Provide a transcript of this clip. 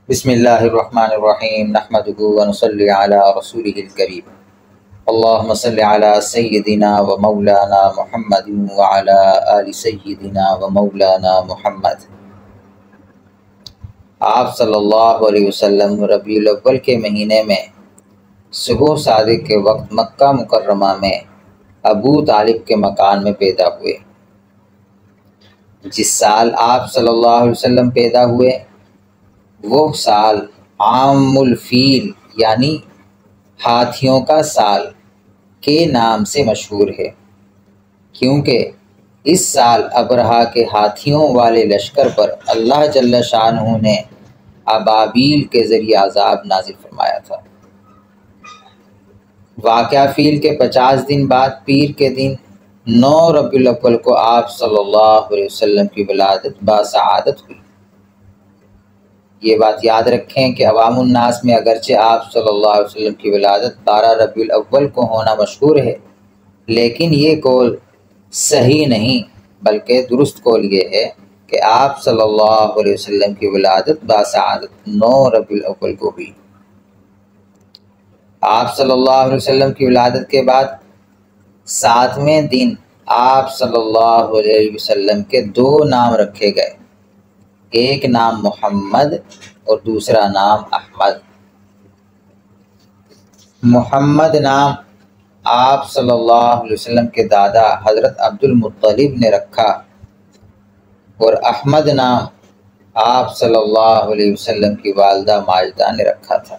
بسم اللہ الرحمن الرحیم نحمدہ ونصلی علی رسولہ الکریم اللہم صلی علی سیدنا و مولانا محمد وعلی آل سیدنا و مولانا محمد۔ آپ صلی اللہ علیہ وسلم ربیع الاول کے مہینے میں صبح صادق کے وقت مکہ مکرمہ میں ابو طالب کے مکان میں پیدا ہوئے۔ جس سال آپ صلی اللہ علیہ وسلم پیدا ہوئے وہ سال عام الفیل یعنی ہاتھیوں کا سال کے نام سے مشہور ہے، کیونکہ اس سال ابرہہ کے ہاتھیوں والے لشکر پر اللہ جل شانہ نے ابابیل کے ذریعے عذاب نازل فرمایا تھا۔ واقعہ فیل کے 50 دن بعد پیر کے دن 9 ربیع الاول کو آپ صلی اللہ علیہ وسلم کی ولادت باسعادت ہوئی۔ یہ بات یاد رکھیں کہ عوام الناس میں اگرچہ آپ صلی اللہ علیہ وسلم کی ولادت 12 ربیع الاول کو ہونا مشہور ہے، لیکن یہ قول صحیح نہیں، بلکہ درست قول یہ ہے کہ آپ صلی اللہ علیہ وسلم کی ولادت باسعادت 9 ربیع الاول کو ہوئی۔ آپ صلی اللہ علیہ وسلم کی ولادت کے بعد 7ویں دن آپ صلی اللہ علیہ وسلم کے 2 نام رکھے گئے، ایک نام محمد اور دوسرا نام احمد۔ محمد نام آپ صلی اللہ علیہ وسلم کے دادا حضرت عبد المطلب نے رکھا اور احمد نام آپ صلی اللہ علیہ وسلم کی والدہ ماجدہ نے رکھا تھا۔